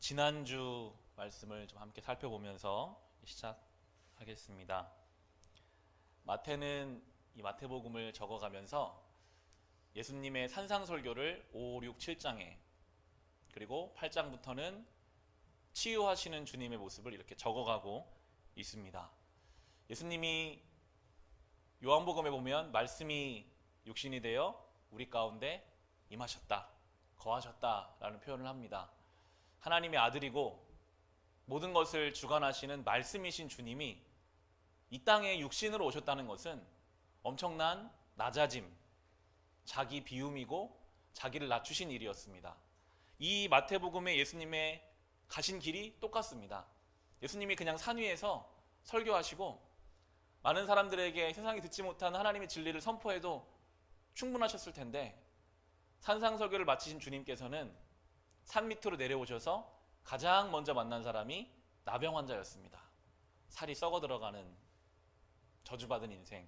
지난주 말씀을 좀 함께 살펴보면서 시작하겠습니다. 마태는 이 마태복음을 적어가면서 예수님의 산상설교를 5, 6, 7장에 그리고 8장부터는 치유하시는 주님의 모습을 이렇게 적어가고 있습니다. 예수님이 요한복음에 보면 말씀이 육신이 되어 우리 가운데 임하셨다, 거하셨다라는 표현을 합니다. 하나님의 아들이고 모든 것을 주관하시는 말씀이신 주님이 이 땅에 육신으로 오셨다는 것은 엄청난 낮아짐, 자기 비움이고 자기를 낮추신 일이었습니다. 이 마태복음의 예수님의 가신 길이 똑같습니다. 예수님이 그냥 산 위에서 설교하시고 많은 사람들에게 세상이 듣지 못한 하나님의 진리를 선포해도 충분하셨을 텐데, 산상설교를 마치신 주님께서는 산 밑으로 내려오셔서 가장 먼저 만난 사람이 나병 환자였습니다. 살이 썩어 들어가는 저주받은 인생.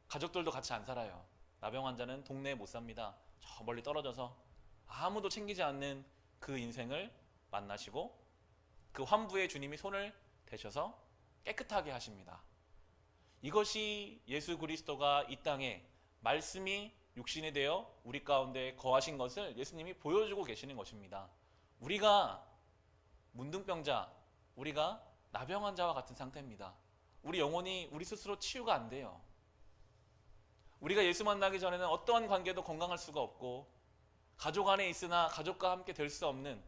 가족들도 같이 안 살아요. 나병 환자는 동네에 못 삽니다. 저 멀리 떨어져서 아무도 챙기지 않는 그 인생을 만나시고 그 환부에 주님이 손을 대셔서 깨끗하게 하십니다. 이것이 예수 그리스도가 이 땅에 말씀이 육신이 되어 우리 가운데 거하신 것을 예수님이 보여주고 계시는 것입니다. 우리가 문둥병자, 우리가 나병 환자와 같은 상태입니다. 우리 영혼이 우리 스스로 치유가 안 돼요. 우리가 예수 만나기 전에는 어떠한 관계도 건강할 수가 없고, 가족 안에 있으나 가족과 함께 될 수 없는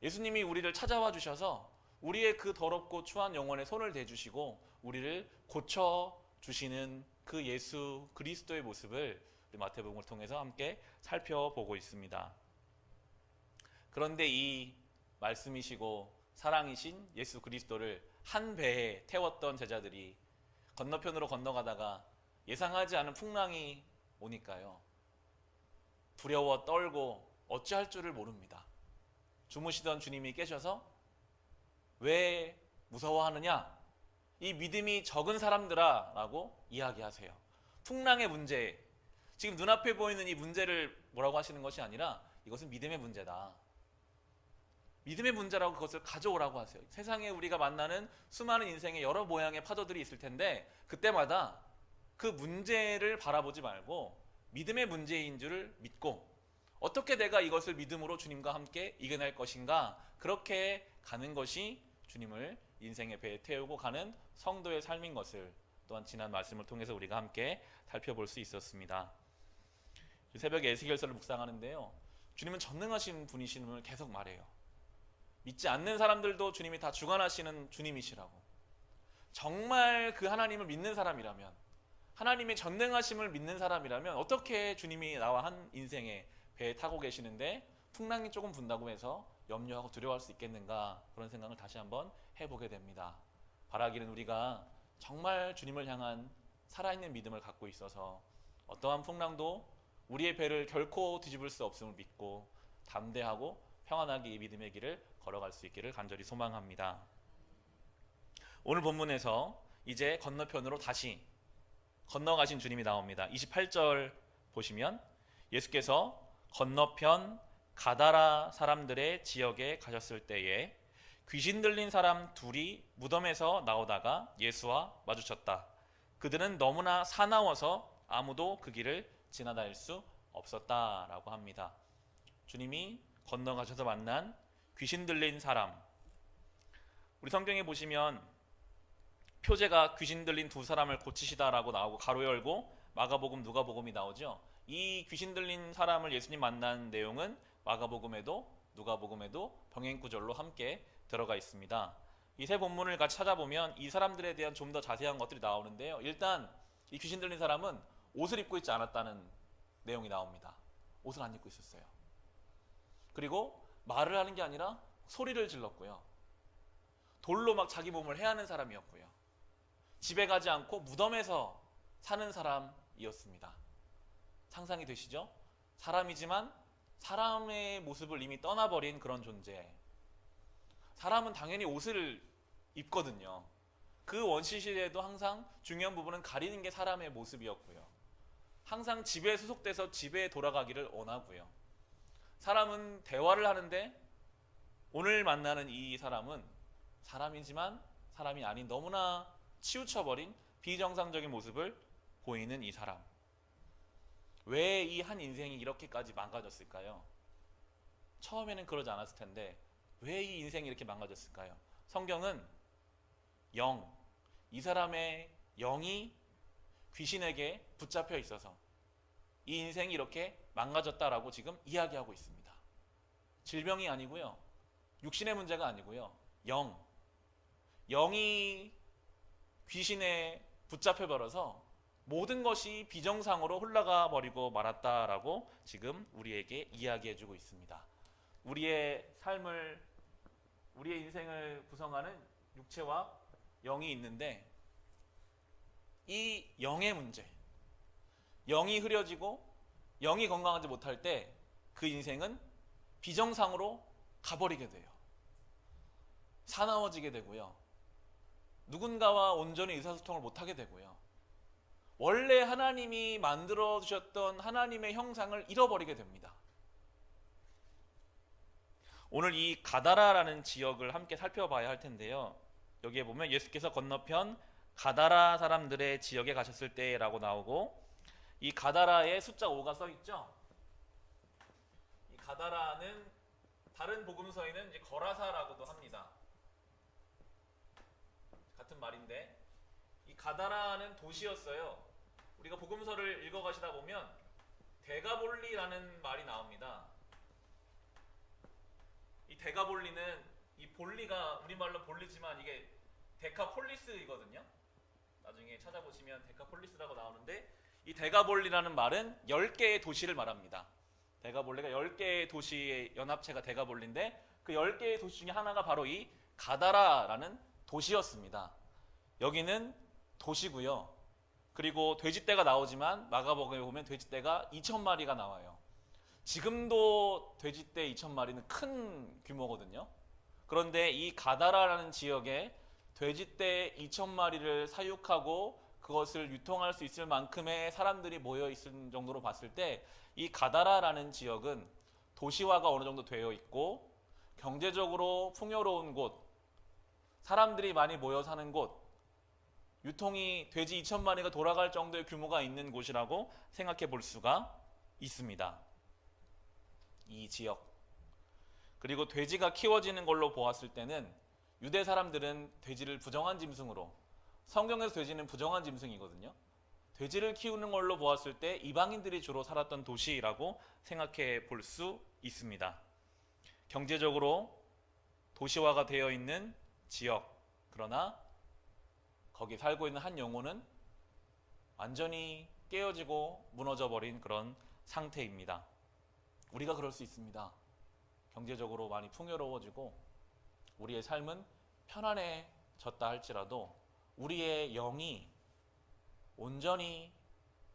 예수님이 우리를 찾아와 주셔서 우리의 그 더럽고 추한 영혼에 손을 대주시고 우리를 고쳐주시는 그 예수 그리스도의 모습을 마태복음을 통해서 함께 살펴보고 있습니다. 그런데 이 말씀이시고 사랑이신 예수 그리스도를 한 배에 태웠던 제자들이 건너편으로 건너가다가 예상하지 않은 풍랑이 오니까요, 두려워 떨고 어찌할 줄을 모릅니다. 주무시던 주님이 깨셔서 왜 무서워하느냐? 이 믿음이 적은 사람들아 라고 이야기하세요. 풍랑의 문제, 지금 눈앞에 보이는 이 문제를 뭐라고 하시는 것이 아니라 이것은 믿음의 문제다. 믿음의 문제라고 그것을 가져오라고 하세요. 세상에 우리가 만나는 수많은 인생의 여러 모양의 파도들이 있을 텐데 그때마다 그 문제를 바라보지 말고 믿음의 문제인 줄을 믿고 어떻게 내가 이것을 믿음으로 주님과 함께 이겨낼 것인가, 그렇게 가는 것이 주님을 인생의 배에 태우고 가는 성도의 삶인 것을 또한 지난 말씀을 통해서 우리가 함께 살펴볼 수 있었습니다. 새벽에 에스겔서를 묵상하는데요, 주님은 전능하신 분이심을 계속 말해요. 믿지 않는 사람들도 주님이 다 주관하시는 주님이시라고. 정말 그 하나님을 믿는 사람이라면, 하나님의 전능하심을 믿는 사람이라면 어떻게 주님이 나와 한 인생에 배에 타고 계시는데 풍랑이 조금 분다고 해서 염려하고 두려워할 수 있겠는가, 그런 생각을 다시 한번 해보게 됩니다. 바라기는 우리가 정말 주님을 향한 살아있는 믿음을 갖고 있어서 어떠한 풍랑도 우리의 배를 결코 뒤집을 수 없음을 믿고 담대하고 평안하게 이 믿음의 길을 걸어갈 수 있기를 간절히 소망합니다. 오늘 본문에서 이제 건너편으로 다시 건너가신 주님이 나옵니다. 28절 보시면 예수께서 건너편 가다라 사람들의 지역에 가셨을 때에 귀신 들린 사람 둘이 무덤에서 나오다가 예수와 마주쳤다. 그들은 너무나 사나워서 아무도 그 길을 지나다닐 수 없었다라고 합니다. 주님이 건너가셔서 만난 귀신 들린 사람, 우리 성경에 보시면 표제가 귀신 들린 두 사람을 고치시다라고 나오고 가로 열고 마가복음, 누가복음이 나오죠. 이 귀신 들린 사람을 예수님 만난 내용은 마가복음에도 누가복음에도 병행구절로 함께 들어가 있습니다. 이 세 본문을 같이 찾아보면 이 사람들에 대한 좀 더 자세한 것들이 나오는데요, 일단 이 귀신 들린 사람은 옷을 입고 있지 않았다는 내용이 나옵니다. 옷을 안 입고 있었어요. 그리고 말을 하는 게 아니라 소리를 질렀고요, 돌로 막 자기 몸을 해하는 사람이었고요, 집에 가지 않고 무덤에서 사는 사람이었습니다. 상상이 되시죠? 사람이지만 사람의 모습을 이미 떠나버린 그런 존재. 사람은 당연히 옷을 입거든요. 그 원시 시대에도 항상 중요한 부분은 가리는 게 사람의 모습이었고요, 항상 집에 소속돼서 집에 돌아가기를 원하고요, 사람은 대화를 하는데 오늘 만나는 이 사람은 사람이지만 사람이 아닌 너무나 치우쳐버린 비정상적인 모습을 보이는 이 사람. 왜 이 한 인생이 이렇게까지 망가졌을까요? 처음에는 그러지 않았을 텐데 왜 이 인생이 이렇게 망가졌을까요? 성경은 이 사람의 영이 귀신에게 붙잡혀 있어서 이 인생이 이렇게 망가졌다라고 지금 이야기하고 있습니다. 질병이 아니고요, 육신의 문제가 아니고요, 영이 귀신에 붙잡혀 버려서 모든 것이 비정상으로 흘러가 버리고 말았다라고 지금 우리에게 이야기해 주고 있습니다. 우리의 삶을, 우리의 인생을 구성하는 육체와 영이 있는데 이 영의 문제, 영이 흐려지고 영이 건강하지 못할 때 그 인생은 비정상으로 가버리게 돼요. 사나워지게 되고요, 누군가와 온전히 의사소통을 못하게 되고요, 원래 하나님이 만들어 주셨던 하나님의 형상을 잃어버리게 됩니다. 오늘 이 가다라라는 지역을 함께 살펴봐야 할 텐데요, 여기에 보면 예수께서 건너편 가다라 사람들의 지역에 가셨을 때라고 나오고, 이 가다라에 숫자 5가 써 있죠. 이 가다라는 다른 복음서에는 이제 거라사라고도 합니다. 같은 말인데, 이 가다라는 도시였어요. 우리가 복음서를 읽어가시다 보면 데가볼리라는 말이 나옵니다. 이 데가볼리는, 이 볼리가 우리말로 볼리지만 이게 데카폴리스이거든요. 나중에 찾아보시면 데카폴리스라고 나오는데, 이 데가볼리라는 말은 10개의 도시를 말합니다. 데가볼리가 10개의 도시의 연합체가 데가볼리인데, 그 10개의 도시 중에 하나가 바로 이 가다라라는 도시였습니다. 여기는 도시고요, 그리고 돼지떼가 나오지만 마가복음에 보면 돼지떼가 2,000마리가 나와요. 지금도 돼지떼 2,000마리는 큰 규모거든요. 그런데 이 가다라라는 지역에 돼지떼 2,000마리를 사육하고 그것을 유통할 수 있을 만큼의 사람들이 모여 있을 정도로 봤을 때 이 가다라라는 지역은 도시화가 어느 정도 되어 있고 경제적으로 풍요로운 곳, 사람들이 많이 모여 사는 곳, 유통이 돼지 2,000마리가 돌아갈 정도의 규모가 있는 곳이라고 생각해 볼 수가 있습니다. 이 지역. 그리고 돼지가 키워지는 걸로 보았을 때는 유대 사람들은 돼지를 부정한 짐승으로, 성경에서 돼지는 부정한 짐승이거든요. 돼지를 키우는 걸로 보았을 때 이방인들이 주로 살았던 도시라고 생각해 볼 수 있습니다. 경제적으로 도시화가 되어 있는 지역, 그러나 거기 살고 있는 한 영혼은 완전히 깨어지고 무너져 버린 그런 상태입니다. 우리가 그럴 수 있습니다. 경제적으로 많이 풍요로워지고 우리의 삶은 편안해졌다 할지라도 우리의 영이 온전히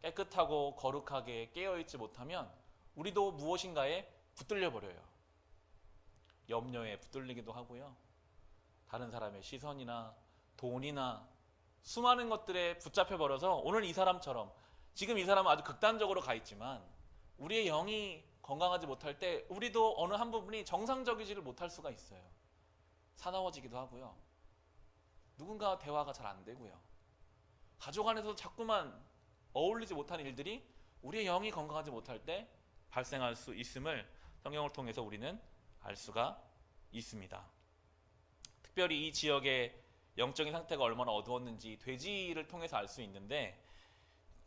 깨끗하고 거룩하게 깨어있지 못하면 우리도 무엇인가에 붙들려 버려요. 염려에 붙들리기도 하고요, 다른 사람의 시선이나 돈이나 수많은 것들에 붙잡혀 버려서 오늘 이 사람처럼, 지금 이 사람은 아주 극단적으로 가 있지만 우리의 영이 건강하지 못할 때 우리도 어느 한 부분이 정상적이지를 못할 수가 있어요. 사나워지기도 하고요, 누군가와 대화가 잘 안 되고요, 가족 안에서도 자꾸만 어울리지 못하는 일들이 우리의 영이 건강하지 못할 때 발생할 수 있음을 성경을 통해서 우리는 알 수가 있습니다. 특별히 이 지역의 영적인 상태가 얼마나 어두웠는지 돼지를 통해서 알 수 있는데,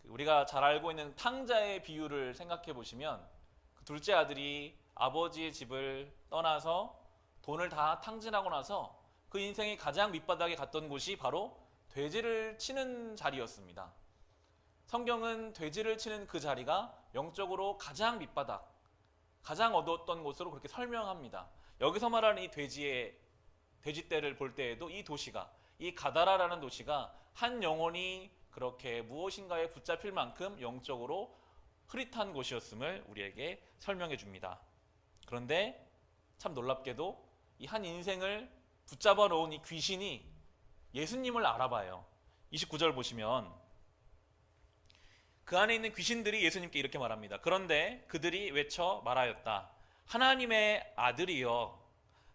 우리가 잘 알고 있는 탕자의 비유를 생각해 보시면 그 둘째 아들이 아버지의 집을 떠나서 돈을 다 탕진하고 나서 그 인생의 가장 밑바닥에 갔던 곳이 바로 돼지를 치는 자리였습니다. 성경은 돼지를 치는 그 자리가 영적으로 가장 밑바닥, 가장 어두웠던 곳으로 그렇게 설명합니다. 여기서 말하는 이 돼지떼를 볼 때에도 이 도시가, 이 가다라라는 도시가 한 영혼이 그렇게 무엇인가에 붙잡힐 만큼 영적으로 흐릿한 곳이었음을 우리에게 설명해 줍니다. 그런데 참 놀랍게도 이 한 인생을 붙잡아 놓은 이 귀신이 예수님을 알아봐요. 29절 보시면 그 안에 있는 귀신들이 예수님께 이렇게 말합니다. 그런데 그들이 외쳐 말하였다. 하나님의 아들이여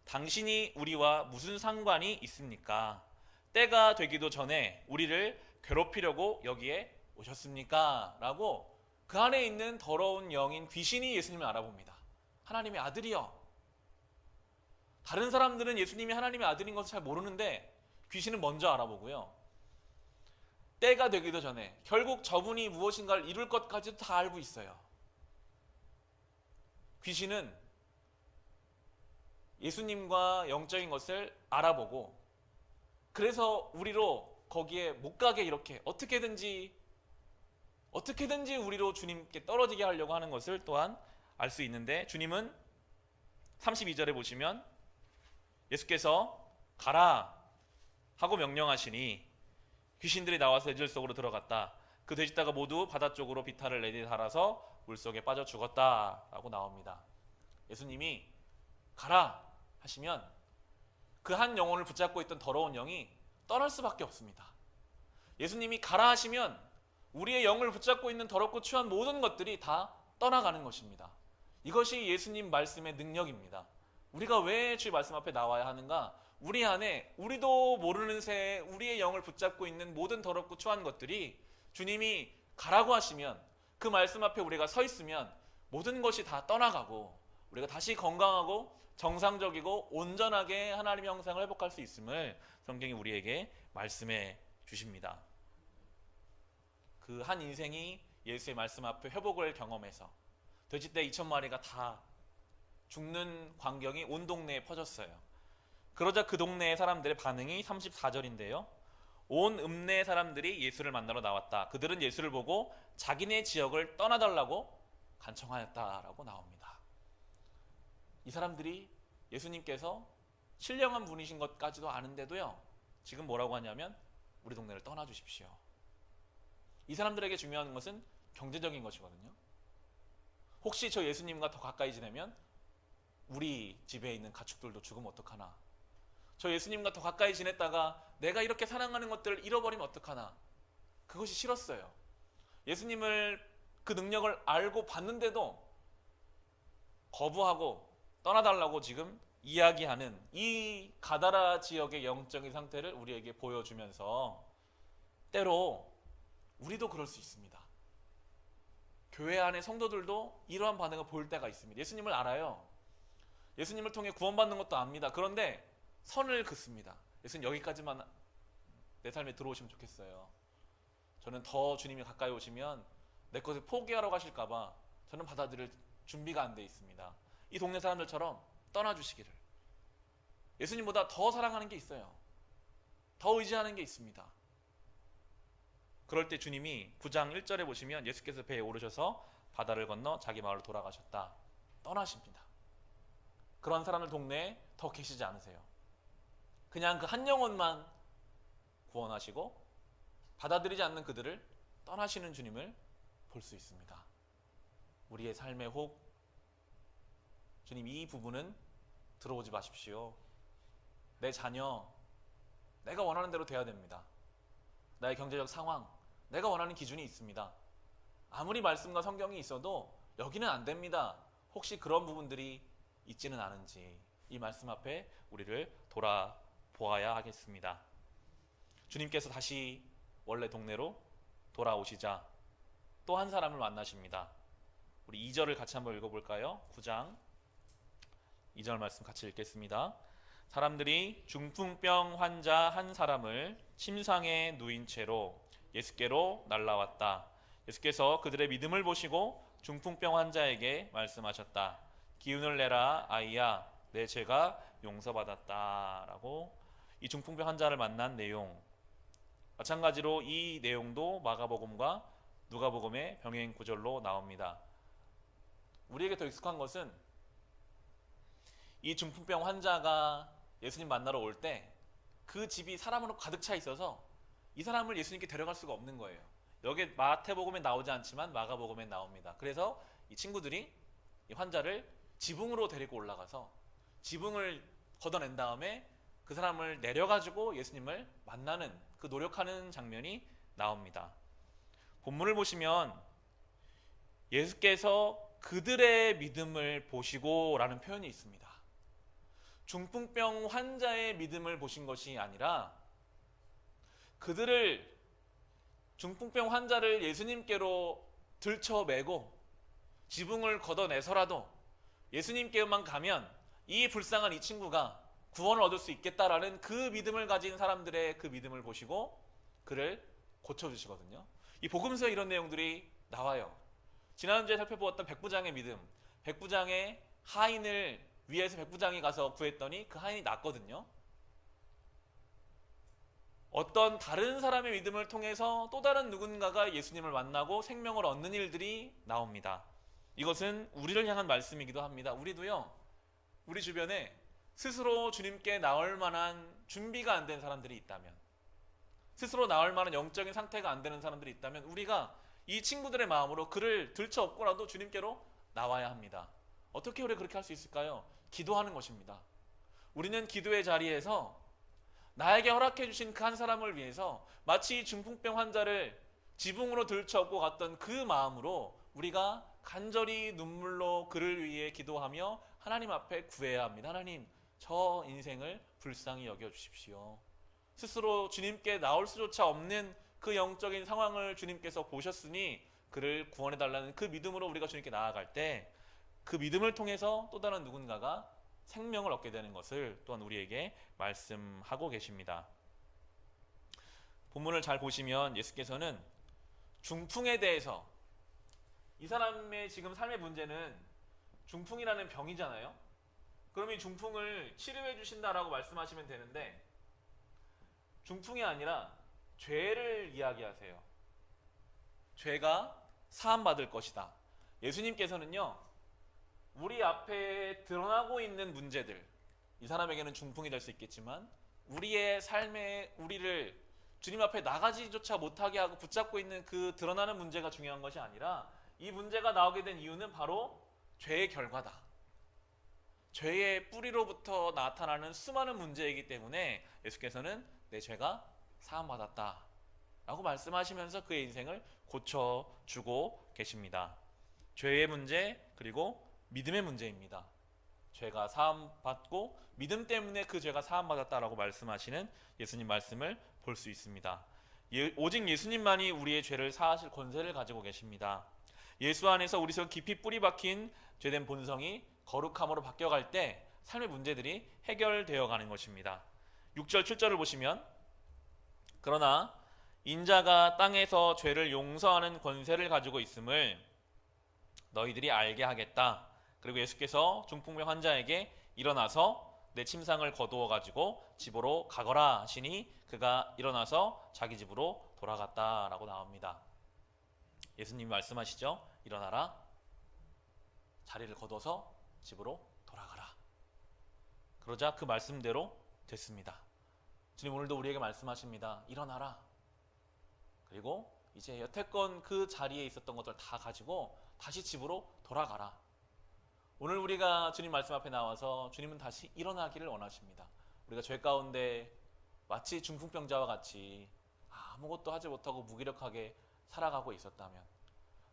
당신이 우리와 무슨 상관이 있습니까? 때가 되기도 전에 우리를 괴롭히려고 여기에 오셨습니까? 라고 그 안에 있는 더러운 영인 귀신이 예수님을 알아봅니다. 하나님의 아들이여. 다른 사람들은 예수님이 하나님의 아들인 것을 잘 모르는데 귀신은 먼저 알아보고요. 때가 되기도 전에 결국 저분이 무엇인가를 이룰 것까지도 다 알고 있어요. 귀신은 예수님과 영적인 것을 알아보고 그래서 우리로 거기에 못 가게 이렇게 어떻게든지 우리로 주님께 떨어지게 하려고 하는 것을 또한 알 수 있는데, 주님은 32절에 보시면 예수께서 가라 하고 명령하시니 귀신들이 나와서 돼지들 속으로 들어갔다. 그 돼지떼가 모두 바다 쪽으로 비탈을 내리 달아서 물속에 빠져 죽었다라고 나옵니다. 예수님이 가라 하시면 그 한 영혼을 붙잡고 있던 더러운 영이 떠날 수밖에 없습니다. 예수님이 가라 하시면 우리의 영을 붙잡고 있는 더럽고 추한 모든 것들이 다 떠나가는 것입니다. 이것이 예수님 말씀의 능력입니다. 우리가 왜 주의 말씀 앞에 나와야 하는가? 우리 안에 우리도 모르는 새에 우리의 영을 붙잡고 있는 모든 더럽고 추한 것들이 주님이 가라고 하시면, 그 말씀 앞에 우리가 서 있으면 모든 것이 다 떠나가고 우리가 다시 건강하고 정상적이고 온전하게 하나님의 형상을 회복할 수 있음을 성경이 우리에게 말씀해 주십니다. 그 한 인생이 예수의 말씀 앞에 회복을 경험해서 돼지떼 2,000마리가 다 죽는 광경이 온 동네에 퍼졌어요. 그러자 그 동네의 사람들의 반응이 34절인데요. 온 읍내 사람들이 예수를 만나러 나왔다. 그들은 예수를 보고 자기네 지역을 떠나달라고 간청하였다라고 나옵니다. 이 사람들이 예수님께서 신령한 분이신 것까지도 아는데도요, 지금 뭐라고 하냐면 우리 동네를 떠나주십시오. 이 사람들에게 중요한 것은 경제적인 것이거든요. 혹시 저 예수님과 더 가까이 지내면 우리 집에 있는 가축들도 죽으면 어떡하나, 저 예수님과 더 가까이 지냈다가 내가 이렇게 사랑하는 것들을 잃어버리면 어떡하나, 그것이 싫었어요. 예수님을, 그 능력을 알고 봤는데도 거부하고 떠나달라고 지금 이야기하는 이 가다라 지역의 영적인 상태를 우리에게 보여주면서, 때로 우리도 그럴 수 있습니다. 교회 안의 성도들도 이러한 반응을 보일 때가 있습니다. 예수님을 알아요. 예수님을 통해 구원받는 것도 압니다. 그런데 선을 긋습니다. 예수님 여기까지만 내 삶에 들어오시면 좋겠어요. 저는 더 주님이 가까이 오시면 내 것을 포기하러 가실까봐 저는 받아들일 준비가 안 돼 있습니다. 이 동네 사람들처럼 떠나주시기를. 예수님보다 더 사랑하는 게 있어요. 더 의지하는 게 있습니다. 그럴 때 주님이 9장 1절에 보시면 예수께서 배에 오르셔서 바다를 건너 자기 마을로 돌아가셨다. 떠나십니다. 그런 사람들 동네에 더 계시지 않으세요. 그냥 그 한 영혼만 구원하시고 받아들이지 않는 그들을 떠나시는 주님을 볼 수 있습니다. 우리의 삶의 혹, 주님 이 부분은 들어오지 마십시오. 내 자녀, 내가 원하는 대로 돼야 됩니다. 나의 경제적 상황, 내가 원하는 기준이 있습니다. 아무리 말씀과 성경이 있어도 여기는 안 됩니다. 혹시 그런 부분들이 있지는 않은지 이 말씀 앞에 우리를 돌아보아야 하겠습니다. 주님께서 다시 원래 동네로 돌아오시자 또 한 사람을 만나십니다. 우리 2절을 같이 한번 읽어볼까요? 9장 2절 말씀 같이 읽겠습니다. 사람들이 중풍병 환자 한 사람을 침상에 누인 채로 예수께로 날라왔다. 예수께서 그들의 믿음을 보시고 중풍병 환자에게 말씀하셨다. 기운을 내라 아이야, 내 죄가 용서받았다. 라고 이 중풍병 환자를 만난 내용, 마찬가지로 이 내용도 마가복음과 누가복음의 병행 구절로 나옵니다. 우리에게 더 익숙한 것은 이 중풍병 환자가 예수님 만나러 올 때 그 집이 사람으로 가득 차 있어서 이 사람을 예수님께 데려갈 수가 없는 거예요. 여기 마태복음에 나오지 않지만 마가복음에 나옵니다. 그래서 이 친구들이 이 환자를 지붕으로 데리고 올라가서 지붕을 걷어낸 다음에 그 사람을 내려가지고 예수님을 만나는, 그 노력하는 장면이 나옵니다. 본문을 보시면 예수께서 그들의 믿음을 보시고 라는 표현이 있습니다. 중풍병 환자의 믿음을 보신 것이 아니라 그들을 중풍병 환자를 예수님께로 들쳐매고 지붕을 걷어내서라도 예수님께만 가면 이 불쌍한 이 친구가 구원을 얻을 수 있겠다라는 그 믿음을 가진 사람들의 그 믿음을 보시고 그를 고쳐주시거든요. 이 복음서에 이런 내용들이 나와요. 지난주에 살펴보았던 백부장의 믿음, 백부장의 하인을 위해서 백부장이 가서 구했더니 그 하인이 낫거든요. 어떤 다른 사람의 믿음을 통해서 또 다른 누군가가 예수님을 만나고 생명을 얻는 일들이 나옵니다. 이것은 우리를 향한 말씀이기도 합니다. 우리도요, 우리 주변에 스스로 주님께 나올 만한 준비가 안 된 사람들이 있다면, 스스로 나올 만한 영적인 상태가 안 되는 사람들이 있다면 우리가 이 친구들의 마음으로 그를 들쳐업고라도 주님께로 나와야 합니다. 어떻게 우리가 그렇게 할 수 있을까요? 기도하는 것입니다. 우리는 기도의 자리에서 나에게 허락해 주신 그 한 사람을 위해서 마치 중풍병 환자를 지붕으로 들쳐업고 갔던 그 마음으로 우리가 간절히 눈물로 그를 위해 기도하며 하나님 앞에 구해야 합니다. 하나님, 저 인생을 불쌍히 여겨주십시오. 스스로 주님께 나올 수조차 없는 그 영적인 상황을 주님께서 보셨으니 그를 구원해달라는 그 믿음으로 우리가 주님께 나아갈 때 그 믿음을 통해서 또 다른 누군가가 생명을 얻게 되는 것을 또한 우리에게 말씀하고 계십니다. 본문을 잘 보시면 예수께서는 중풍에 대해서, 이 사람의 지금 삶의 문제는 중풍이라는 병이잖아요. 그럼 이 중풍을 치료해 주신다라고 말씀하시면 되는데 중풍이 아니라 죄를 이야기하세요. 죄가 사함받을 것이다. 예수님께서는요, 우리 앞에 드러나고 있는 문제들, 이 사람에게는 중풍이 될 수 있겠지만 우리의 삶에 우리를 주님 앞에 나가지조차 못하게 하고 붙잡고 있는 그 드러나는 문제가 중요한 것이 아니라 이 문제가 나오게 된 이유는 바로 죄의 결과다. 죄의 뿌리로부터 나타나는 수많은 문제이기 때문에 예수께서는 내 죄가 사함받았다 라고 말씀하시면서 그의 인생을 고쳐주고 계십니다. 죄의 문제, 그리고 믿음의 문제입니다. 죄가 사함받고 믿음 때문에 그 죄가 사함받았다라고 말씀하시는 예수님 말씀을 볼 수 있습니다. 오직 예수님만이 우리의 죄를 사하실 권세를 가지고 계십니다. 예수 안에서 우리 속 깊이 뿌리 박힌 죄된 본성이 거룩함으로 바뀌어갈 때 삶의 문제들이 해결되어 가는 것입니다. 6절 7절을 보시면, 그러나 인자가 땅에서 죄를 용서하는 권세를 가지고 있음을 너희들이 알게 하겠다. 그리고 예수께서 중풍병 환자에게 일어나서 내 침상을 거두어 가지고 집으로 가거라 하시니 그가 일어나서 자기 집으로 돌아갔다라고 나옵니다. 예수님이 말씀하시죠. 일어나라. 자리를 거둬서 집으로 돌아가라. 그러자 그 말씀대로 됐습니다. 주님 오늘도 우리에게 말씀하십니다. 일어나라. 그리고 이제 여태껏 그 자리에 있었던 것들 다 가지고 다시 집으로 돌아가라. 오늘 우리가 주님 말씀 앞에 나와서 주님은 다시 일어나기를 원하십니다. 우리가 죄 가운데 마치 중풍병자와 같이 아무것도 하지 못하고 무기력하게 살아가고 있었다면,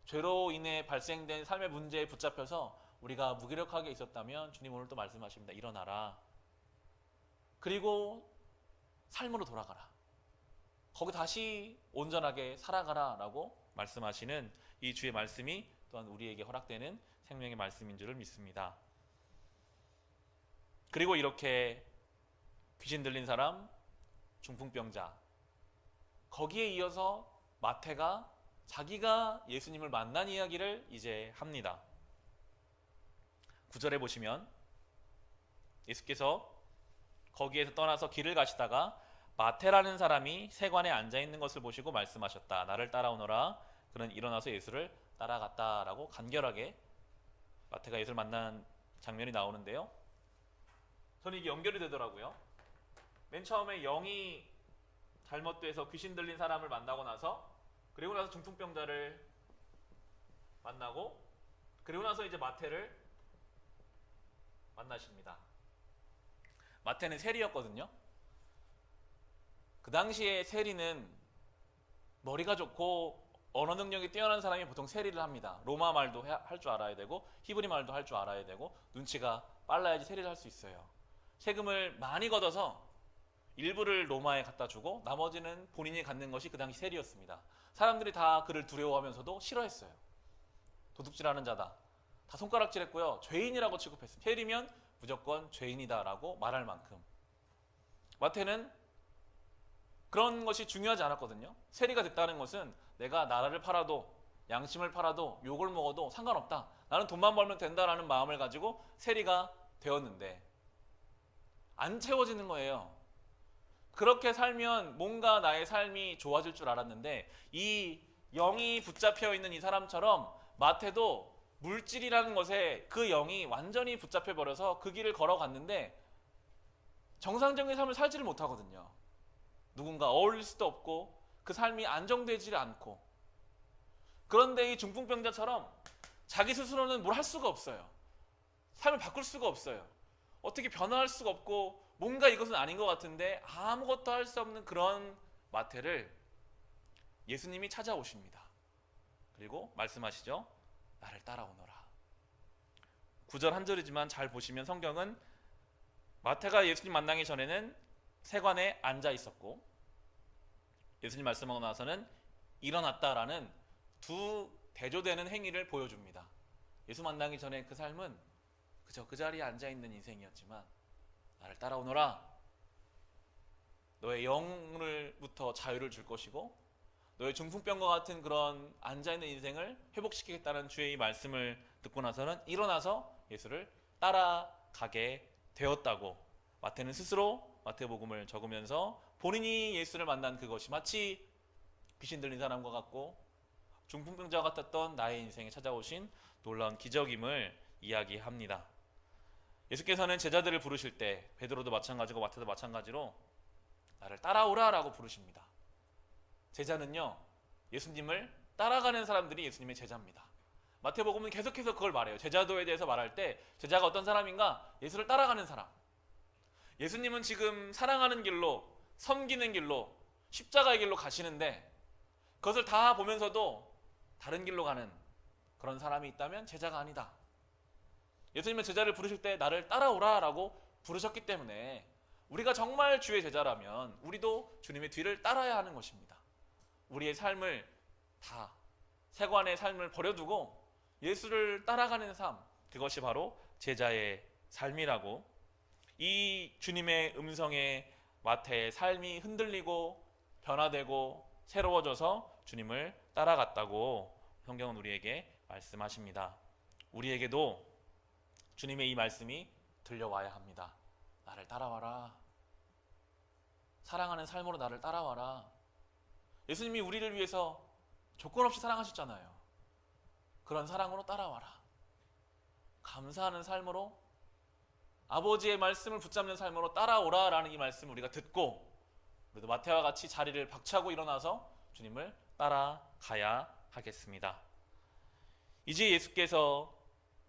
죄로 인해 발생된 삶의 문제에 붙잡혀서 우리가 무기력하게 있었다면 주님 오늘 또 말씀하십니다. 일어나라. 그리고 삶으로 돌아가라. 거기 다시 온전하게 살아가라 라고 말씀하시는 이 주의 말씀이 또한 우리에게 허락되는 생명의 말씀인 줄을 믿습니다. 그리고 이렇게 귀신 들린 사람, 중풍병자, 거기에 이어서 마태가 자기가 예수님을 만난 이야기를 이제 합니다. 9절에 보시면 예수께서 거기에서 떠나서 길을 가시다가 마태라는 사람이 세관에 앉아있는 것을 보시고 말씀하셨다. 나를 따라오너라. 그는 일어나서 예수를 따라갔다라고 간결하게 마태가 예수를 만난 장면이 나오는데요. 저는 이게 연결이 되더라고요. 맨 처음에 영이 잘못돼서 귀신 들린 사람을 만나고 나서, 그리고 나서 중풍병자를 만나고, 그리고 나서 이제 마태를 만나십니다. 마태는 세리였거든요. 그 당시에 세리는 머리가 좋고 언어 능력이 뛰어난 사람이 보통 세리를 합니다. 로마 말도 할 줄 알아야 되고 히브리 말도 할 줄 알아야 되고 눈치가 빨라야지 세리를 할 수 있어요. 세금을 많이 걷어서 일부를 로마에 갖다 주고 나머지는 본인이 갖는 것이 그 당시 세리였습니다. 사람들이 다 그를 두려워하면서도 싫어했어요. 도둑질하는 자다. 다 손가락질했고요. 죄인이라고 취급했습니다. 세리면 무조건 죄인이다라고 말할 만큼. 마태는 그런 것이 중요하지 않았거든요. 세리가 됐다는 것은 내가 나라를 팔아도 양심을 팔아도 욕을 먹어도 상관없다. 나는 돈만 벌면 된다라는 마음을 가지고 세리가 되었는데 안 채워지는 거예요. 그렇게 살면 뭔가 나의 삶이 좋아질 줄 알았는데 이 영이 붙잡혀 있는 이 사람처럼 마태도 물질이라는 것에 그 영이 완전히 붙잡혀 버려서 그 길을 걸어갔는데 정상적인 삶을 살지를 못하거든요. 누군가 어울릴 수도 없고 그 삶이 안정되지 않고. 그런데 이 중풍병자처럼 자기 스스로는 뭘 할 수가 없어요. 삶을 바꿀 수가 없어요. 어떻게 변화할 수가 없고 뭔가 이것은 아닌 것 같은데 아무것도 할 수 없는 그런 마태를 예수님이 찾아오십니다. 그리고 말씀하시죠. 나를 따라오너라. 9절 한 절이지만 잘 보시면 성경은 마태가 예수님 만나기 전에는 세관에 앉아 있었고 예수님 말씀하고 나서는 일어났다라는 두 대조되는 행위를 보여줍니다. 예수 만나기 전에 그 삶은 그저 그 자리에 앉아 있는 인생이었지만 나를 따라오너라. 너의 영을부터 자유를 줄 것이고 너의 중풍병과 같은 그런 앉아있는 인생을 회복시키겠다는 주의 이 말씀을 듣고 나서는 일어나서 예수를 따라가게 되었다고 마태는 스스로 마태복음을 적으면서 본인이 예수를 만난 그것이 마치 귀신 들린 사람과 같고 중풍병자와 같았던 나의 인생에 찾아오신 놀라운 기적임을 이야기합니다. 예수께서는 제자들을 부르실 때 베드로도 마찬가지고 마태도 마찬가지로 나를 따라오라 라고 부르십니다. 제자는요 예수님을 따라가는 사람들이 예수님의 제자입니다. 마태복음은 계속해서 그걸 말해요. 제자도에 대해서 말할 때 제자가 어떤 사람인가? 예수를 따라가는 사람. 예수님은 지금 사랑하는 길로 섬기는 길로 십자가의 길로 가시는데 그것을 다 보면서도 다른 길로 가는 그런 사람이 있다면 제자가 아니다. 예수님은 제자를 부르실 때 나를 따라오라 라고 부르셨기 때문에 우리가 정말 주의 제자라면 우리도 주님의 뒤를 따라야 하는 것입니다. 우리의 삶을 다 세관의 삶을 버려두고 예수를 따라가는 삶, 그것이 바로 제자의 삶이라고 이 주님의 음성에 마태의 삶이 흔들리고 변화되고 새로워져서 주님을 따라갔다고 성경은 우리에게 말씀하십니다. 우리에게도 주님의 이 말씀이 들려와야 합니다. 나를 따라와라. 사랑하는 삶으로 나를 따라와라. 예수님이 우리를 위해서 조건 없이 사랑하셨잖아요. 그런 사랑으로 따라와라. 감사하는 삶으로 아버지의 말씀을 붙잡는 삶으로 따라오라 라는 이 말씀을 우리가 듣고 우리도 마태와 같이 자리를 박차고 일어나서 주님을 따라가야 하겠습니다. 이제 예수께서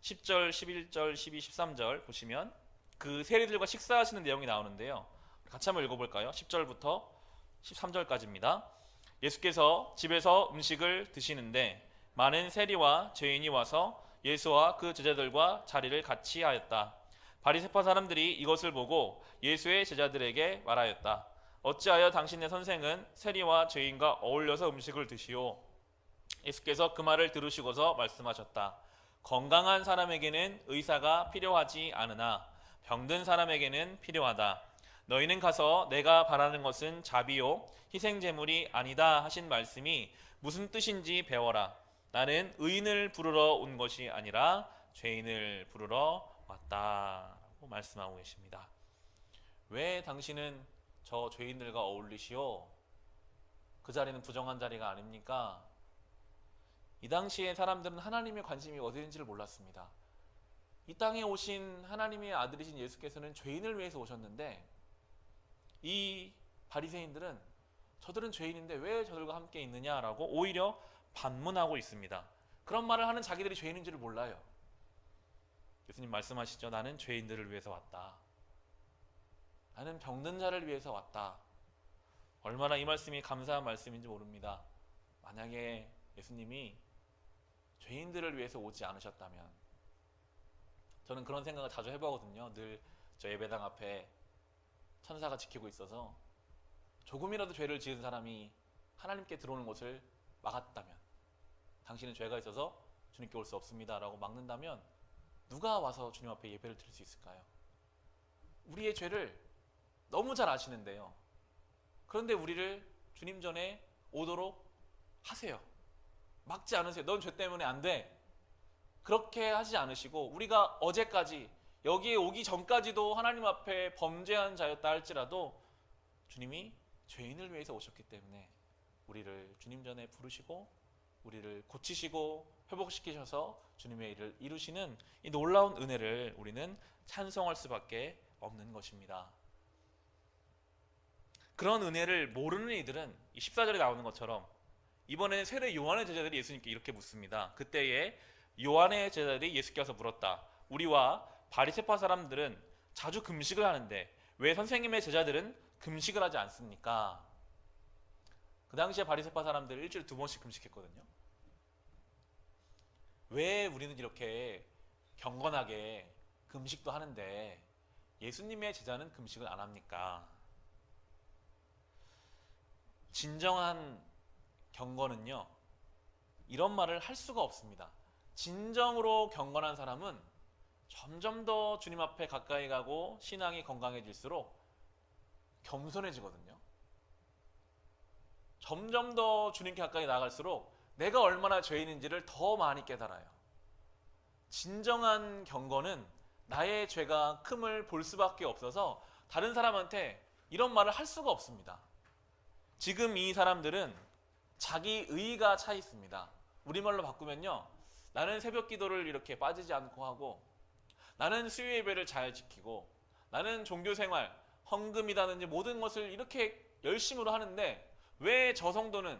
10절, 11절, 12, 13절 보시면 그 세리들과 식사하시는 내용이 나오는데요. 같이 한번 읽어볼까요? 10절부터 13절까지입니다. 예수께서 집에서 음식을 드시는데 많은 세리와 죄인이 와서 예수와 그 제자들과 자리를 같이 하였다. 바리새파 사람들이 이것을 보고 예수의 제자들에게 말하였다. 어찌하여 당신의 선생은 세리와 죄인과 어울려서 음식을 드시오? 예수께서 그 말을 들으시고서 말씀하셨다. 건강한 사람에게는 의사가 필요하지 않으나 병든 사람에게는 필요하다. 너희는 가서 내가 바라는 것은 자비요 희생제물이 아니다 하신 말씀이 무슨 뜻인지 배워라. 나는 의인을 부르러 온 것이 아니라 죄인을 부르러 왔다고 말씀하고 계십니다. 왜 당신은 저 죄인들과 어울리시오? 그 자리는 부정한 자리가 아닙니까? 이 당시에 사람들은 하나님의 관심이 어디인지를 몰랐습니다. 이 땅에 오신 하나님의 아들이신 예수께서는 죄인을 위해서 오셨는데 이 바리새인들은 저들은 죄인인데 왜 저들과 함께 있느냐라고 오히려 반문하고 있습니다. 그런 말을 하는 자기들이 죄인인지를 몰라요. 예수님 말씀하시죠. 나는 죄인들을 위해서 왔다. 나는 병든 자를 위해서 왔다. 얼마나 이 말씀이 감사한 말씀인지 모릅니다. 만약에 예수님이 죄인들을 위해서 오지 않으셨다면 저는 그런 생각을 자주 해보거든요. 늘 저 예배당 앞에 천사가 지키고 있어서 조금이라도 죄를 지은 사람이 하나님께 들어오는 것을 막았다면, 당신은 죄가 있어서 주님께 올 수 없습니다 라고 막는다면 누가 와서 주님 앞에 예배를 드릴 수 있을까요? 우리의 죄를 너무 잘 아시는데요, 그런데 우리를 주님 전에 오도록 하세요. 막지 않으세요. 넌 죄 때문에 안 돼. 그렇게 하지 않으시고, 우리가 어제까지 여기에 오기 전까지도 하나님 앞에 범죄한 자였다 할지라도 주님이 죄인을 위해서 오셨기 때문에 우리를 주님 전에 부르시고 우리를 고치시고 회복시키셔서 주님의 일을 이루시는 이 놀라운 은혜를 우리는 찬송할 수밖에 없는 것입니다. 그런 은혜를 모르는 이들은 이 14절에 나오는 것처럼 이번에는 세례 요한의 제자들이 예수님께 이렇게 묻습니다. 그때에 요한의 제자들이 예수께 와서 물었다. 우리와 바리새파 사람들은 자주 금식을 하는데 왜 선생님의 제자들은 금식을 하지 않습니까? 그 당시에 바리새파 사람들은 일주일에 2번씩 금식했거든요. 왜 우리는 이렇게 경건하게 금식도 하는데 예수님의 제자는 금식을 안 합니까? 진정한 경건은요, 이런 말을 할 수가 없습니다. 진정으로 경건한 사람은 점점 더 주님 앞에 가까이 가고 신앙이 건강해질수록 겸손해지거든요. 점점 더 주님께 가까이 나아갈수록 내가 얼마나 죄인인지를 더 많이 깨달아요. 진정한 경건은 나의 죄가 큼을 볼 수밖에 없어서 다른 사람한테 이런 말을 할 수가 없습니다. 지금 이 사람들은 자기 의가 차 있습니다. 우리말로 바꾸면요, 나는 새벽 기도를 이렇게 빠지지 않고 하고, 나는 수요 예배를 잘 지키고, 나는 종교생활, 헌금이라든지 모든 것을 이렇게 열심으로 하는데 왜 저 성도는,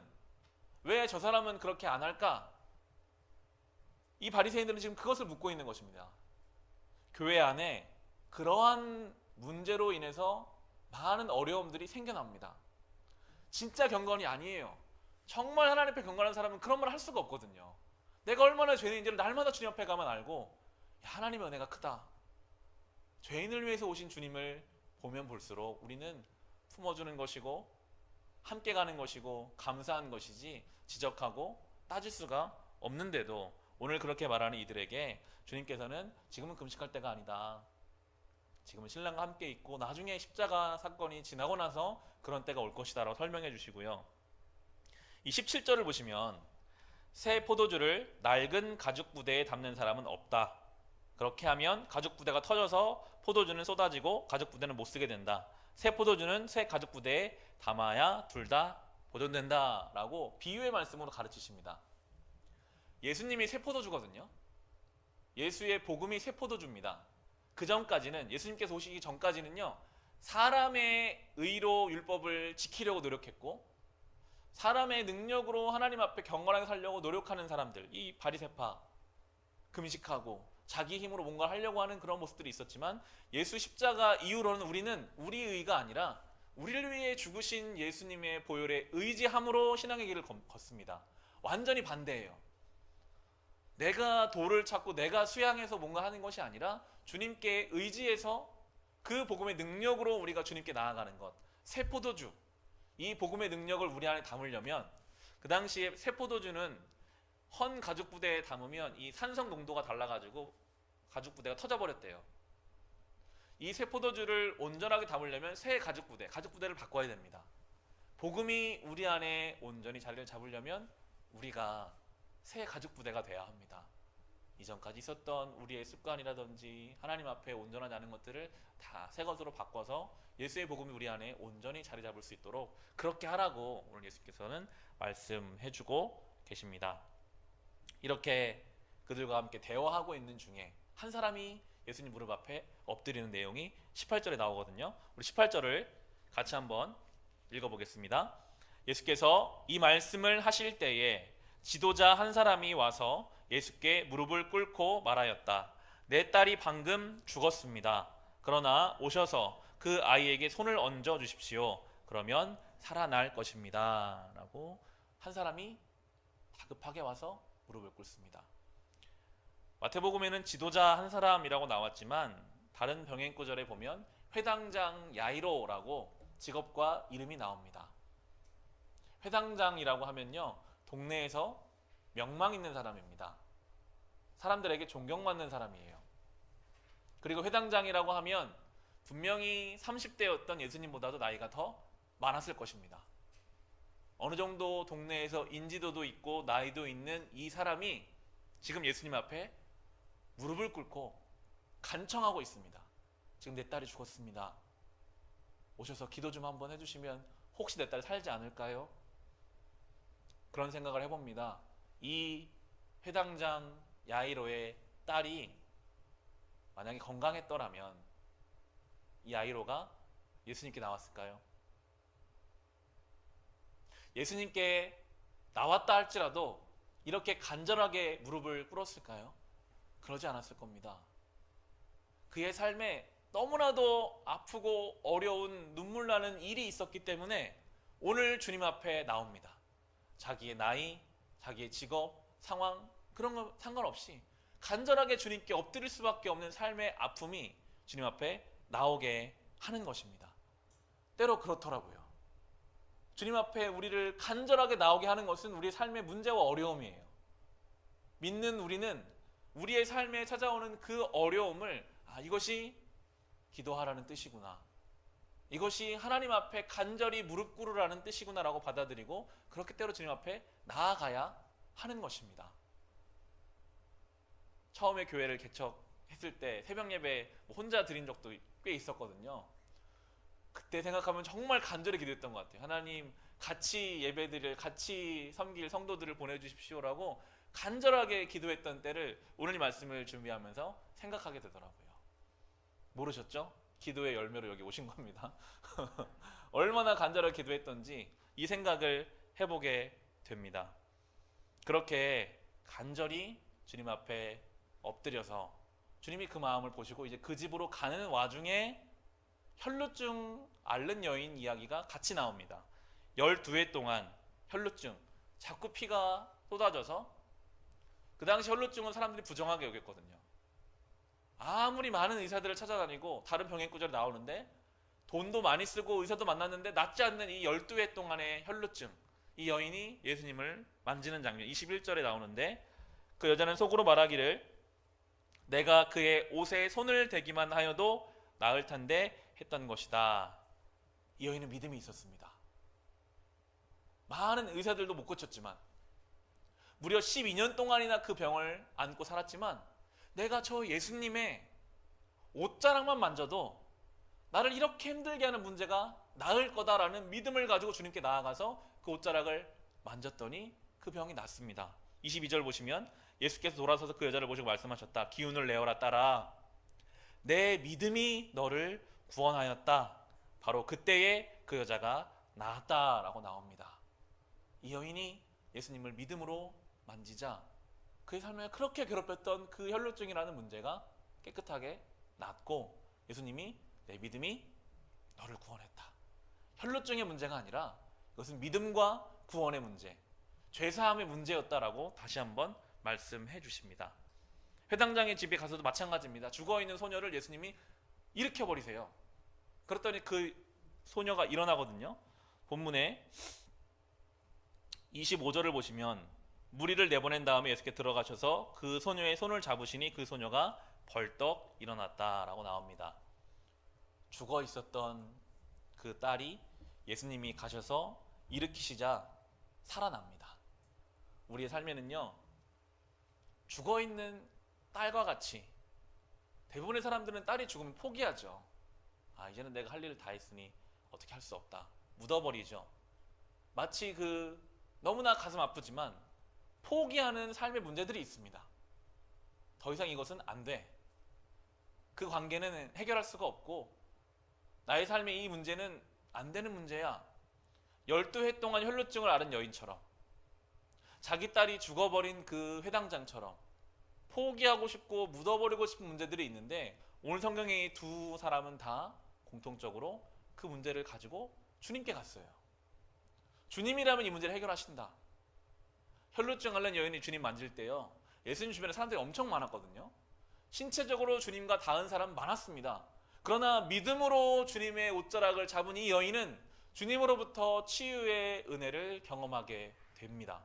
왜 저 사람은 그렇게 안 할까? 이 바리새인들은 지금 그것을 묻고 있는 것입니다. 교회 안에 그러한 문제로 인해서 많은 어려움들이 생겨납니다. 진짜 경건이 아니에요. 정말 하나님 앞에 경건한 사람은 그런 말 할 수가 없거든요. 내가 얼마나 죄인인지를 날마다 주님 앞에 가면 알고, 야, 하나님의 은혜가 크다. 죄인을 위해서 오신 주님을 보면 볼수록 우리는 품어주는 것이고 함께 가는 것이고 감사한 것이지 지적하고 따질 수가 없는데도 오늘 그렇게 말하는 이들에게 주님께서는 지금은 금식할 때가 아니다. 지금은 신랑과 함께 있고 나중에 십자가 사건이 지나고 나서 그런 때가 올 것이다 라고 설명해 주시고요. 이 17절을 보시면 새 포도주를 낡은 가죽 부대에 담는 사람은 없다. 그렇게 하면 가죽 부대가 터져서 포도주는 쏟아지고 가죽 부대는 못 쓰게 된다. 새 포도주는 새 가죽 부대에 담아야 둘 다 보존된다 라고 비유의 말씀으로 가르치십니다. 예수님이 새 포도주거든요. 예수의 복음이 새 포도주입니다. 그 전까지는, 예수님께서 오시기 전까지는요, 사람의 의로 율법을 지키려고 노력했고 사람의 능력으로 하나님 앞에 경건하게 살려고 노력하는 사람들, 이 바리새파, 금식하고 자기 힘으로 뭔가 하려고 하는 그런 모습들이 있었지만 예수 십자가 이후로는 우리는 우리 의가 아니라 우리를 위해 죽으신 예수님의 보혈에 의지함으로 신앙의 길을 걷습니다. 완전히 반대예요. 내가 도를 찾고 내가 수양해서 뭔가 하는 것이 아니라 주님께 의지해서 그 복음의 능력으로 우리가 주님께 나아가는 것. 새 포도주, 이 복음의 능력을 우리 안에 담으려면, 그 당시에 새 포도주는 헌 가죽 부대에 담으면 이 산성 농도가 달라가지고 가죽 부대가 터져버렸대요. 이 새 포도주를 온전하게 담으려면 새 가죽 부대를 바꿔야 됩니다. 복음이 우리 안에 온전히 자리를 잡으려면 우리가 새 가죽 부대가 돼야 합니다. 이전까지 있었던 우리의 습관이라든지 하나님 앞에 온전하지 않은 것들을 다 새 것으로 바꿔서 예수의 복음이 우리 안에 온전히 자리 잡을 수 있도록 그렇게 하라고 오늘 예수께서는 말씀해주고 계십니다. 이렇게 그들과 함께 대화하고 있는 중에 한 사람이 예수님 무릎 앞에 엎드리는 내용이 18절에 나오거든요. 우리 18절을 같이 한번 읽어보겠습니다. 예수께서 이 말씀을 하실 때에 지도자 한 사람이 와서 예수께 무릎을 꿇고 말하였다. 내 딸이 방금 죽었습니다. 그러나 오셔서 그 아이에게 손을 얹어 주십시오. 그러면 살아날 것입니다. 라고 한 사람이 다급하게 와서 무릎을 꿇습니다. 마태복음에는 지도자 한 사람이라고 나왔지만 다른 병행 구절에 보면 회당장 야이로라고 직업과 이름이 나옵니다. 회당장이라고 하면요, 동네에서 명망 있는 사람입니다. 사람들에게 존경받는 사람이에요. 그리고 회당장이라고 하면 분명히 30대였던 예수님보다도 나이가 더 많았을 것입니다. 어느 정도 동네에서 인지도도 있고 나이도 있는 이 사람이 지금 예수님 앞에 무릎을 꿇고 간청하고 있습니다. 지금 내 딸이 죽었습니다. 오셔서 기도 좀 한번 해주시면 혹시 내 딸 살지 않을까요? 그런 생각을 해봅니다. 이 회당장 야이로의 딸이 만약에 건강했더라면 이 야이로가 예수님께 나왔을까요? 예수님께 나왔다 할지라도 이렇게 간절하게 무릎을 꿇었을까요? 그러지 않았을 겁니다. 그의 삶에 너무나도 아프고 어려운 눈물 나는 일이 있었기 때문에 오늘 주님 앞에 나옵니다. 자기의 나이, 자기의 직업, 상황 그런 거 상관없이 간절하게 주님께 엎드릴 수밖에 없는 삶의 아픔이 주님 앞에 나오게 하는 것입니다. 때로 그렇더라고요. 주님 앞에 우리를 간절하게 나오게 하는 것은 우리의 삶의 문제와 어려움이에요. 믿는 우리는 우리의 삶에 찾아오는 그 어려움을 이것이 기도하라는 뜻이구나, 이것이 하나님 앞에 간절히 무릎 꿇으라는 뜻이구나라고 받아들이고 그렇게 때로 주님 앞에 나아가야 하는 것입니다. 처음에 교회를 개척했을 때 새벽 예배 혼자 드린 적도 꽤 있었거든요. 그때 생각하면 정말 간절히 기도했던 것 같아요. 하나님, 같이 예배드릴, 같이 섬길 성도들을 보내주십시오라고 간절하게 기도했던 때를 오늘 이 말씀을 준비하면서 생각하게 되더라고요. 모르셨죠? 기도의 열매로 여기 오신 겁니다. 얼마나 간절하게 기도했던지 이 생각을 해보게 됩니다. 그렇게 간절히 주님 앞에 엎드려서 주님이 그 마음을 보시고 이제 그 집으로 가는 와중에 혈루증 앓는 여인 이야기가 같이 나옵니다. 12해 동안 혈루증, 자꾸 피가 쏟아져서, 그 당시 혈루증은 사람들이 부정하게 여겼거든요. 아무리 많은 의사들을 찾아다니고 다른 병행 구절이 나오는데 돈도 많이 쓰고 의사도 만났는데 낫지 않는 이 12해 동안의 혈루증, 이 여인이 예수님을 만지는 장면 21절에 나오는데, 그 여자는 속으로 말하기를 내가 그의 옷에 손을 대기만 하여도 나을 텐데 했던 것이다. 이 여인은 믿음이 있었습니다. 많은 의사들도 못 고쳤지만, 무려 12년 동안이나 그 병을 안고 살았지만 내가 저 예수님의 옷자락만 만져도 나를 이렇게 힘들게 하는 문제가 나을 거다라는 믿음을 가지고 주님께 나아가서 그 옷자락을 만졌더니 그 병이 낫습니다. 22절 보시면 예수께서 돌아서서 그 여자를 보시고 말씀하셨다. 기운을 내어라 딸아, 내 믿음이 너를 구원하였다. 바로 그때에 그 여자가 나았다라고 나옵니다. 이 여인이 예수님을 믿음으로 만지자 그의 삶에 그렇게 괴롭혔던 그 혈루증이라는 문제가 깨끗하게 낫고 예수님이 내 믿음이 너를 구원했다. 혈루증의 문제가 아니라 이것은 믿음과 구원의 문제, 죄사함의 문제였다라고 다시 한번 말씀해 주십니다. 회당장의 집에 가서도 마찬가지입니다. 죽어있는 소녀를 예수님이 일으켜버리세요. 그랬더니 그 소녀가 일어나거든요. 본문에 25절을 보시면 무리를 내보낸 다음에 예수께 들어가셔서 그 소녀의 손을 잡으시니 그 소녀가 벌떡 일어났다라고 나옵니다. 죽어 있었던 그 딸이 예수님이 가셔서 일으키시자 살아납니다. 우리의 삶에는요, 죽어 있는 딸과 같이 대부분의 사람들은 딸이 죽으면 포기하죠. 이제는 내가 할 일을 다 했으니 어떻게 할 수 없다. 묻어버리죠. 마치 너무나 가슴 아프지만 포기하는 삶의 문제들이 있습니다. 더 이상 이것은 안 돼. 그 관계는 해결할 수가 없고 나의 삶의 이 문제는 안 되는 문제야. 12해 동안 혈루증을 앓은 여인처럼, 자기 딸이 죽어버린 그 회당장처럼 포기하고 싶고 묻어버리고 싶은 문제들이 있는데, 오늘 성경의 이 두 사람은 다 공통적으로 그 문제를 가지고 주님께 갔어요. 주님이라면 이 문제를 해결하신다. 혈루증 앓는 여인이 주님 만질 때요, 예수님 주변에 사람들이 엄청 많았거든요. 신체적으로 주님과 닿은 사람 많았습니다. 그러나 믿음으로 주님의 옷자락을 잡은 이 여인은 주님으로부터 치유의 은혜를 경험하게 됩니다.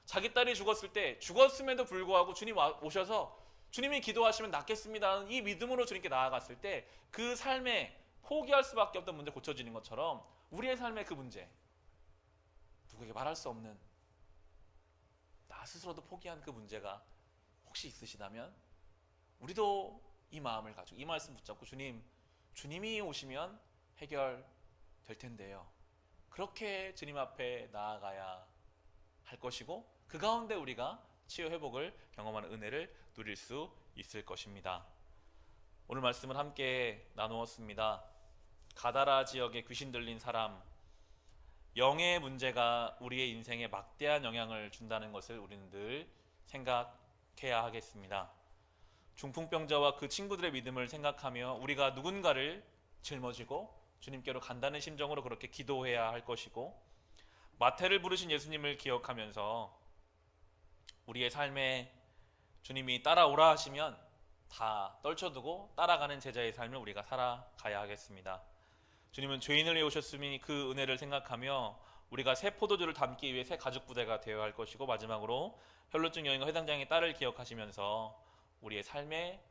자기 딸이 죽었을 때 죽었음에도 불구하고 주님 오셔서 주님이 기도하시면 낫겠습니다는 이 믿음으로 주님께 나아갔을 때 그 삶에 포기할 수밖에 없던 문제 고쳐지는 것처럼 우리의 삶의 그 문제, 누구에게 말할 수 없는 나 스스로도 포기한 그 문제가 혹시 있으시다면 우리도 이 마음을 가지고 이 말씀 붙잡고 주님이 오시면 해결될 텐데요. 그렇게 주님 앞에 나아가야 할 것이고 그 가운데 우리가 치유 회복을 경험하는 은혜를 누릴 수 있을 것입니다. 오늘 말씀을 함께 나누었습니다. 가다라 지역에 귀신 들린 사람, 영의 문제가 우리의 인생에 막대한 영향을 준다는 것을 우리는 늘 생각해야 하겠습니다. 중풍병자와 그 친구들의 믿음을 생각하며 우리가 누군가를 짊어지고 주님께로 간다는 심정으로 그렇게 기도해야 할 것이고, 마태를 부르신 예수님을 기억하면서 우리의 삶에 주님이 따라오라 하시면 다 떨쳐두고 따라가는 제자의 삶을 우리가 살아가야 하겠습니다. 주님은 죄인을 위해 오셨으니 그 은혜를 생각하며 우리가 새 포도주를 담기 위해 새 가죽 부대가 되어야 할 것이고, 마지막으로 혈루증 여인과 회당장의 딸을 기억하시면서 우리의 삶의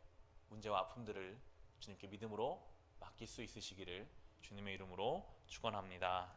문제와 아픔들을 주님께 믿음으로 맡길 수 있으시기를 주님의 이름으로 축원합니다.